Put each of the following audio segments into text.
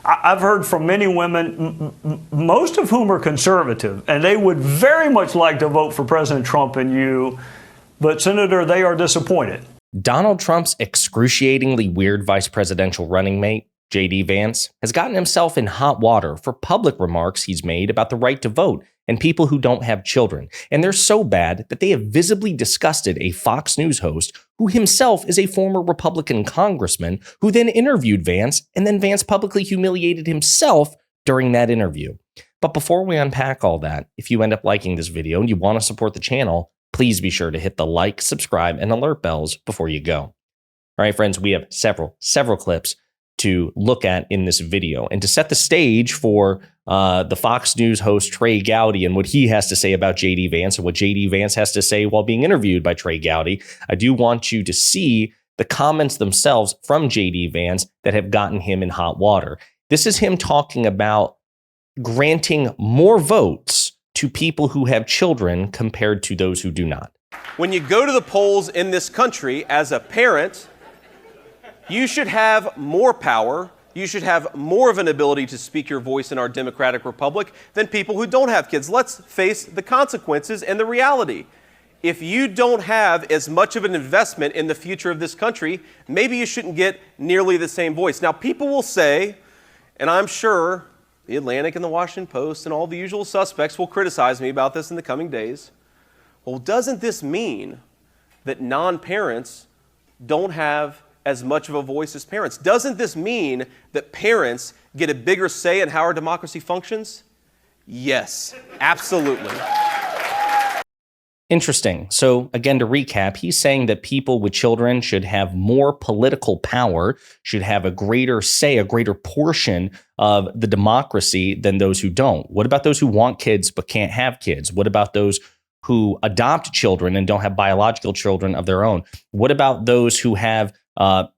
I've heard from many women, most of whom are conservative, and they would very much like to vote for President Trump and you, but Senator, they are disappointed. Donald Trump's excruciatingly weird vice presidential running mate, J.D. Vance, has gotten himself in hot water for public remarks he's made about the right to vote and people who don't have children. And they're so bad that they have visibly disgusted a Fox News host who himself is a former Republican congressman who then interviewed Vance, and then Vance publicly humiliated himself during that interview. But before we unpack all that, if you end up liking this video and you want to support the channel, please be sure to hit the like, subscribe, and alert bells before you go. All right, friends, we have several clips to look at in this video. And to set the stage for the Fox News host Trey Gowdy and what he has to say about J.D. Vance and what J.D. Vance has to say while being interviewed by Trey Gowdy, I do want you to see the comments themselves from J.D. Vance that have gotten him in hot water. This is him talking about granting more votes to people who have children compared to those who do not. When you go to the polls in this country as a parent, you should have more power. You should have more of an ability to speak your voice in our democratic republic than people who don't have kids. Let's face the consequences and the reality. If you don't have as much of an investment in the future of this country, maybe you shouldn't get nearly the same voice. Now, people will say, and I'm sure the Atlantic and the Washington Post and all the usual suspects will criticize me about this in the coming days. Well, doesn't this mean that non-parents don't have as much of a voice as parents? Doesn't this mean that parents get a bigger say in how our democracy functions? Yes, absolutely. Interesting. So again, to recap, he's saying that people with children should have more political power, should have a greater say, a greater portion of the democracy than those who don't. What about those who want kids but can't have kids? What about those who adopt children and don't have biological children of their own? What about those who have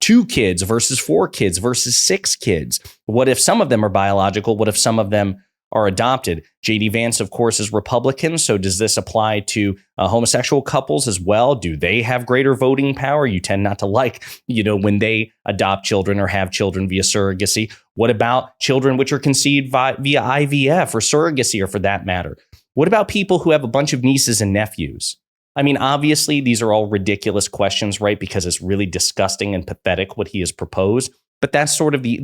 2 kids versus 4 kids versus 6 kids? What if some of them are biological? What if some of them are adopted? J.D. Vance, of course, is Republican. So does this apply to homosexual couples as well? Do they have greater voting power? You tend not to like, when they adopt children or have children via surrogacy. What about children which are conceived via IVF or surrogacy, or for that matter? What about people who have a bunch of nieces and nephews? I mean, obviously, these are all ridiculous questions, right? Because it's really disgusting and pathetic what he has proposed. But that's sort of one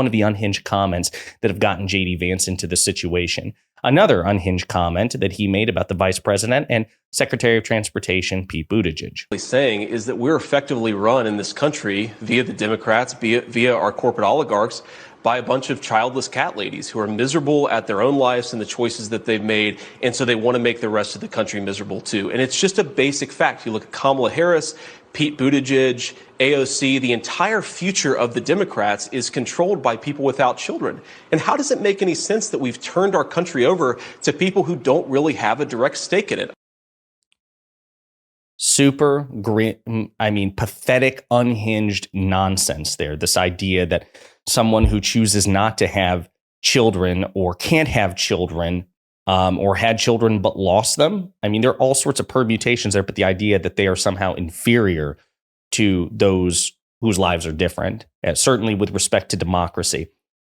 of the unhinged comments that have gotten J.D. Vance into the situation. Another unhinged comment that he made about the vice president and Secretary of Transportation, Pete Buttigieg. What he's saying is that we're effectively run in this country via the Democrats, via our corporate oligarchs, by a bunch of childless cat ladies who are miserable at their own lives and the choices that they've made, and so they want to make the rest of the country miserable too. And it's just a basic fact. You look at Kamala Harris, Pete Buttigieg, AOC, the entire future of the Democrats is controlled by people without children. And how does it make any sense that we've turned our country over to people who don't really have a direct stake in it? Super great, pathetic, unhinged nonsense there. This idea that someone who chooses not to have children or can't have children or had children but lost them. I mean, there are all sorts of permutations there, but the idea that they are somehow inferior to those whose lives are different, certainly with respect to democracy.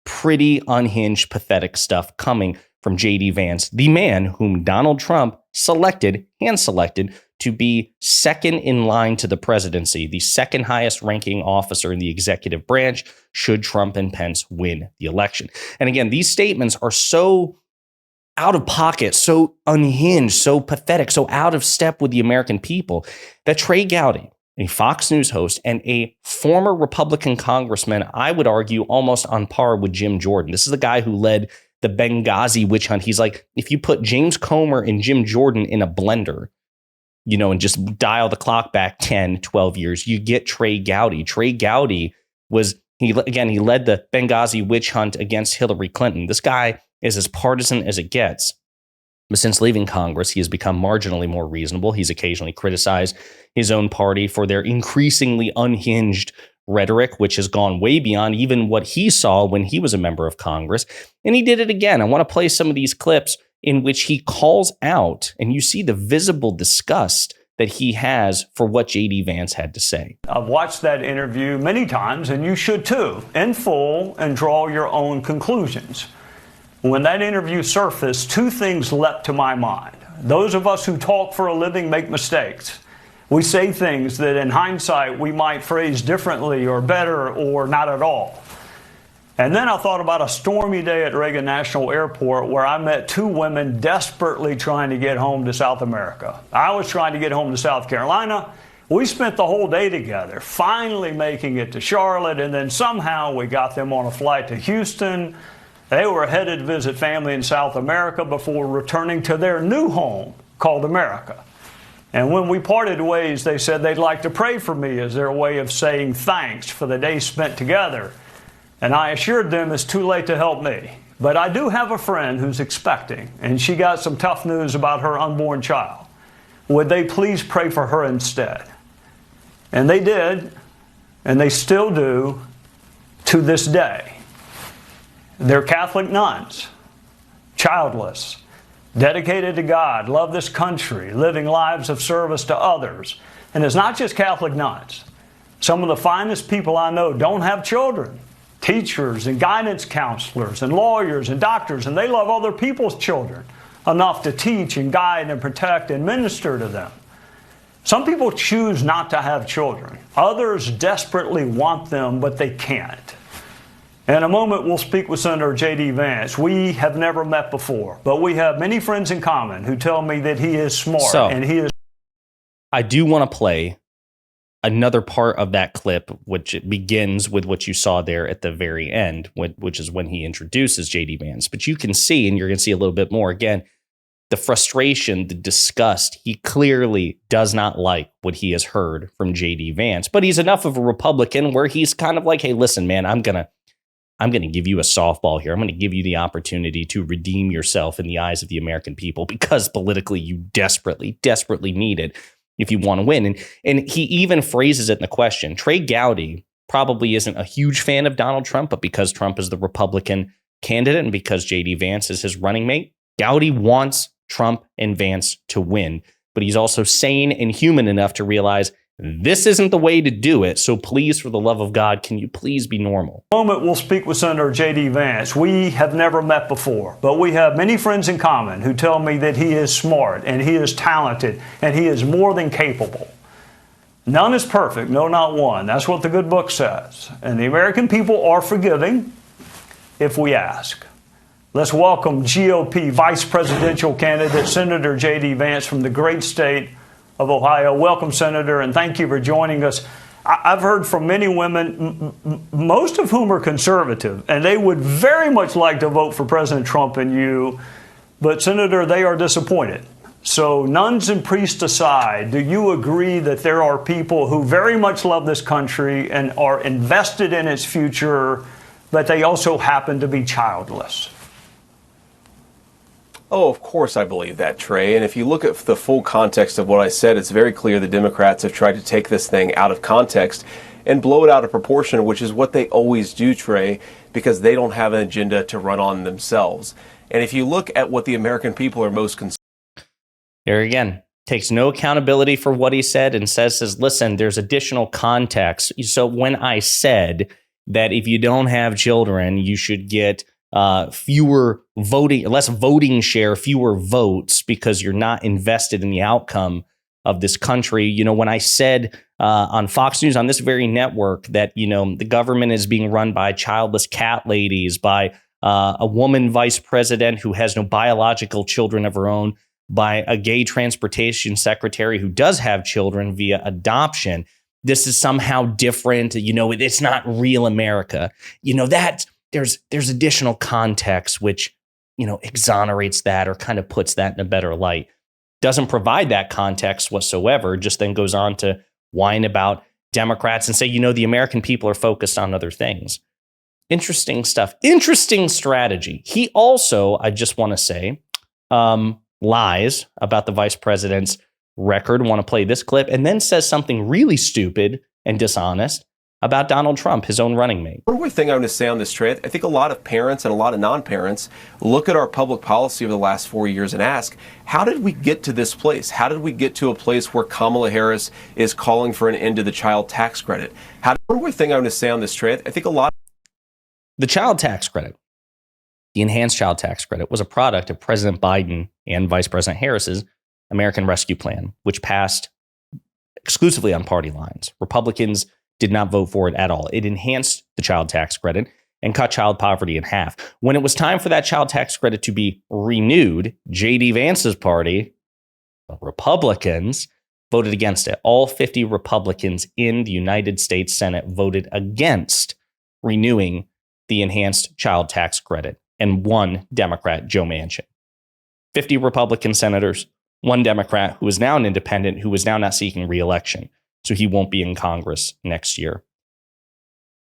Pretty unhinged, pathetic stuff coming from J.D. Vance, the man whom Donald Trump hand-selected to be second in line to the presidency, the second highest ranking officer in the executive branch, should Trump and Pence win the election. And again, these statements are so out of pocket, so unhinged, so pathetic, so out of step with the American people that Trey Gowdy, a Fox News host and a former Republican congressman, I would argue almost on par with Jim Jordan. This is the guy who led the Benghazi witch hunt. He's like, if you put James Comer and Jim Jordan in a blender, and just dial the clock back 10, 12 years, you get Trey Gowdy. Trey Gowdy he led the Benghazi witch hunt against Hillary Clinton. This guy is as partisan as it gets. But since leaving Congress, he has become marginally more reasonable. He's occasionally criticized his own party for their increasingly unhinged rhetoric, which has gone way beyond even what he saw when he was a member of Congress. And he did it again. I want to play some of these clips in which he calls out, and you see the visible disgust that he has for what J.D. Vance had to say. I've watched that interview many times, and you should too, in full, and draw your own conclusions. When that interview surfaced, two things leapt to my mind. Those of us who talk for a living make mistakes. We say things that in hindsight we might phrase differently or better or not at all. And then I thought about a stormy day at Reagan National Airport where I met two women desperately trying to get home to South America. I was trying to get home to South Carolina. We spent the whole day together, finally making it to Charlotte, and then somehow we got them on a flight to Houston. They were headed to visit family in South America before returning to their new home called America. And when we parted ways, they said they'd like to pray for me as their way of saying thanks for the day spent together. And I assured them it's too late to help me. But I do have a friend who's expecting, and she got some tough news about her unborn child. Would they please pray for her instead? And they did, and they still do to this day. They're Catholic nuns, childless, dedicated to God, love this country, living lives of service to others. And it's not just Catholic nuns. Some of the finest people I know don't have children. Teachers and guidance counselors and lawyers and doctors, and they love other people's children enough to teach and guide and protect and minister to them. Some people choose not to have children. Others desperately want them, but they can't. In a moment, we'll speak with Senator J.D. Vance. We have never met before, but we have many friends in common who tell me that he is smart and he is. I do want to play another part of that clip, which begins with what you saw there at the very end, which is when he introduces J.D. Vance. But you can see, and you're going to see a little bit more again, the frustration, the disgust. He clearly does not like what he has heard from J.D. Vance, but he's enough of a Republican where he's kind of like, hey, listen, man, I'm going to give you a softball here. I'm going to give you the opportunity to redeem yourself in the eyes of the American people because politically you desperately, desperately need it if you want to win. And he even phrases it in the question. Trey Gowdy probably isn't a huge fan of Donald Trump, but because Trump is the Republican candidate and because J.D. Vance is his running mate, Gowdy wants Trump and Vance to win. But he's also sane and human enough to realize this isn't the way to do it. So please, for the love of God, can you please be normal? In a moment, we'll speak with Senator J.D. Vance. We have never met before, but we have many friends in common who tell me that he is smart and he is talented and he is more than capable. None is perfect, no, not one. That's what the good book says. And the American people are forgiving if we ask. Let's welcome GOP Vice Presidential candidate Senator J.D. Vance from the great state of Ohio. Welcome, Senator, and thank you for joining us. I've heard from many women, most of whom are conservative, and they would very much like to vote for President Trump and you, but, Senator, they are disappointed. So, nuns and priests aside, do you agree that there are people who very much love this country and are invested in its future, but they also happen to be childless? Oh, of course I believe that, Trey. And if you look at the full context of what I said, it's very clear the Democrats have tried to take this thing out of context and blow it out of proportion, which is what they always do, Trey, because they don't have an agenda to run on themselves. And if you look at what the American people are most concerned. There again, takes no accountability for what he said and says, listen, there's additional context. So when I said that if you don't have children, you should get less voting share, fewer votes because you're not invested in the outcome of this country. You know, when I said on Fox News, on this very network, that, you know, the government is being run by childless cat ladies, by a woman vice president who has no biological children of her own, by a gay transportation secretary who does have children via adoption. This is somehow different. You know, it's not real America. You know, that there's additional context which, you know, exonerates that or kind of puts that in a better light. Doesn't provide that context whatsoever, just then goes on to whine about Democrats and say, you know, the American people are focused on other things. Interesting stuff. Interesting strategy. He also, I just want to say, lies about the vice president's record. Want to play this clip and then says something really stupid and dishonest about Donald Trump, his own running mate. One more thing I'm going to say on this, Trey. I think a lot of parents and a lot of non-parents look at our public policy over the last 4 years and ask, how did we get to this place? How did we get to a place where Kamala Harris is calling for an end to the child tax credit? One more thing I'm going to say on this, Trey. I think a lot. The child tax credit, the enhanced child tax credit, was a product of President Biden and Vice President Harris's American Rescue Plan, which passed exclusively on party lines. Republicans did not vote for it at all. It enhanced the child tax credit and cut child poverty in half. When it was time for that child tax credit to be renewed, J.D. Vance's party, the Republicans, voted against it. All 50 Republicans in the United States Senate voted against renewing the enhanced child tax credit, and one Democrat, Joe Manchin. 50 Republican senators, one Democrat who is now an independent, who is now not seeking re-election. So he won't be in Congress next year.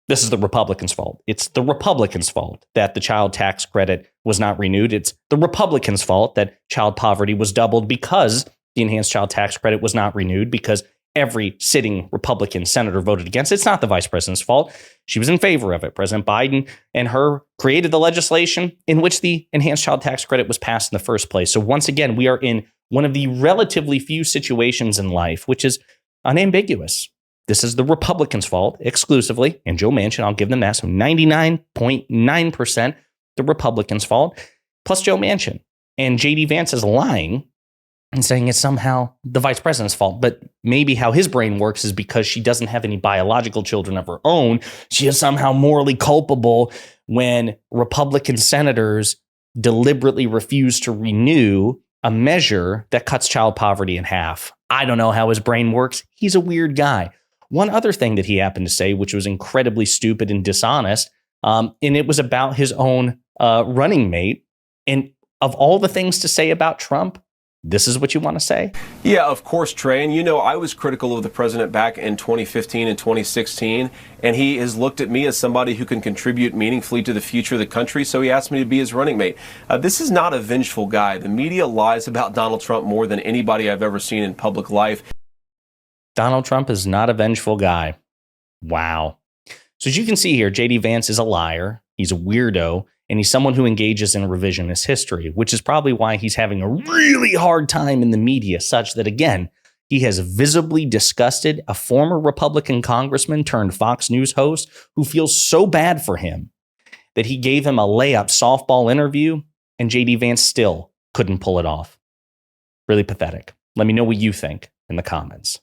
This is the Republicans' fault. It's the Republicans' fault that the child tax credit was not renewed. It's the Republicans' fault that child poverty was doubled because the enhanced child tax credit was not renewed, because every sitting Republican senator voted against it. It's not the vice president's fault. She was in favor of it. President Biden and her created the legislation in which the enhanced child tax credit was passed in the first place. So once again, we are in one of the relatively few situations in life which is unambiguous. This is the Republicans' fault exclusively, and Joe Manchin, I'll give them that, so 99.9% the Republicans' fault, plus Joe Manchin. And J.D. Vance is lying and saying it's somehow the vice president's fault. But maybe how his brain works is because she doesn't have any biological children of her own, she is somehow morally culpable when Republican senators deliberately refuse to renew a measure that cuts child poverty in half. I don't know how his brain works. He's a weird guy. One other thing that he happened to say, which was incredibly stupid and dishonest, and it was about his own running mate. And of all the things to say about Trump, this is what you want to say? Yeah, of course, Trey. And I was critical of the president back in 2015 and 2016, and he has looked at me as somebody who can contribute meaningfully to the future of the country, so he asked me to be his running mate. This is not a vengeful guy. The media lies about Donald Trump more than anybody I've ever seen in public life. Donald Trump is not a vengeful guy. Wow. So as you can see here, J.D. Vance is a liar. He's a weirdo. And he's someone who engages in revisionist history, which is probably why he's having a really hard time in the media, such that, again, he has visibly disgusted a former Republican congressman turned Fox News host who feels so bad for him that he gave him a layup softball interview, and J.D. Vance still couldn't pull it off. Really pathetic. Let me know what you think in the comments.